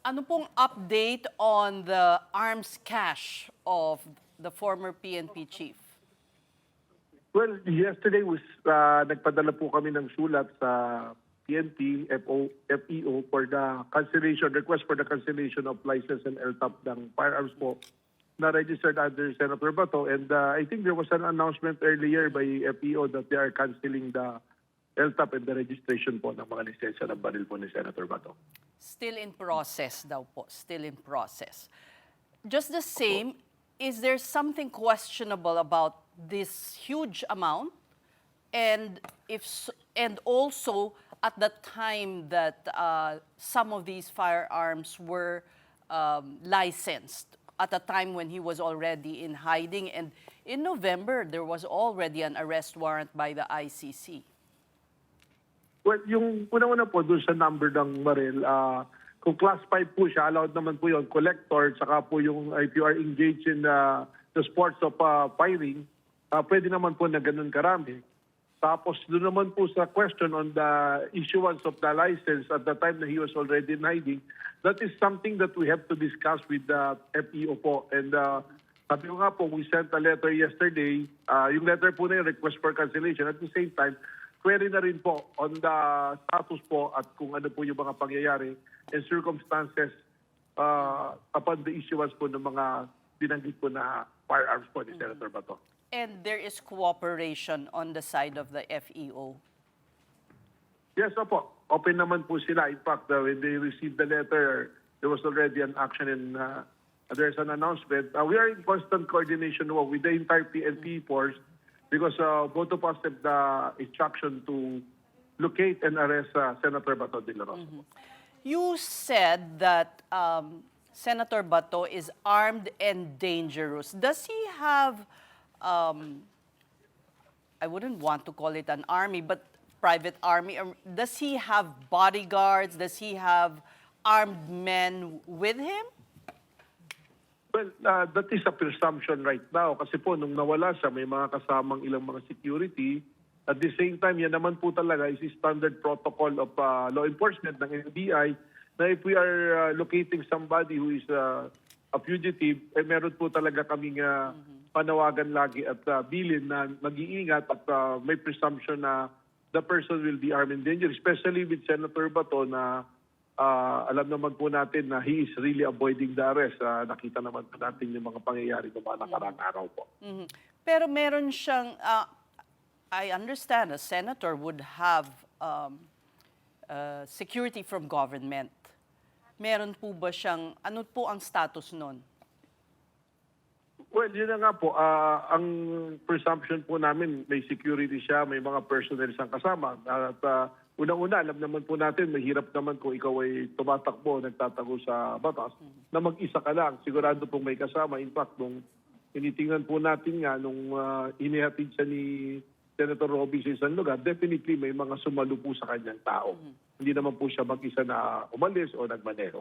Ano pong update on the arms cache of the former PNP chief? Well, yesterday was nagpadala po kami ng sulat sa PNP, FEO for the cancellation, request for the cancellation of license and LTAP ng firearms po na registered under Senator Bato. And I think there was an announcement earlier by FEO that they are canceling the LTAP and the registration po ng mga lisensya ng baril po ni Senator Bato. Still in process daw po, still in process. Just the same, is there something questionable about this huge amount? And and also at the time that some of these firearms were licensed, at a time when he was already in hiding, and in November there was already an arrest warrant by the ICC. Well, yung una-una po doon sa number ng baril, kung class 5 po siya, allowed naman po yung collector, saka po yung if you are engaged in the sports of firing, pwede naman po na ganun karami. Tapos doon naman po sa question on the issuance of the license at the time na he was already in hiding, that is something that we have to discuss with the FEO po. And sabi ko nga po, we sent a letter yesterday. Yung letter po na yung request for cancellation. At the same time, query na rin po on the status po at kung ano po yung mga pangyayari and circumstances upon the issuance po ng mga binanggit po na firearms po ni Senator Bato. And there is cooperation on the side of the FEO. Yes, opo. Open naman po sila. In fact, when they received the letter, there was already an action and there's an announcement. We are in constant coordination with the entire PNP force because both of us have the instruction to locate and arrest Senator Bato de la Rosa. You said that Senator Bato is armed and dangerous. Does he have, I wouldn't want to call it an army, but private army? Does he have bodyguards? Does he have armed men with him? Well, that is a presumption right now kasi po nung nawala siya may mga kasamang ilang mga security. At the same time, yan naman po talaga is standard protocol of law enforcement ng NBI na if we are locating somebody who is a fugitive, meron po talaga kaming panawagan lagi at bilin na mag-iingat at may presumption na the person will be armed and dangerous, especially with Senator Bato na alam naman po natin na he is really avoiding the arrest. Nakita naman po natin yung mga pangyayari ng mga nakaraang araw po. Pero meron siyang, I understand a senator would have security from government. Meron po ba siyang, ano po ang status nun? Well, yun na nga po. Ang presumption po namin, may security siya, may mga personnel siyang kasama. At unang-una, alam naman po natin, mahirap naman kung ikaw ay tumatakbo, nagtatago sa batas, na mag-isa ka lang. Sigurado pong may kasama. In fact, nung tinitingnan po natin nga, nung inihatid siya ni Senator Robby sa isang lugar, definitely may mga sumalo po sa kanyang tao. Hindi naman po siya mag-isa na umalis o nagmaneho.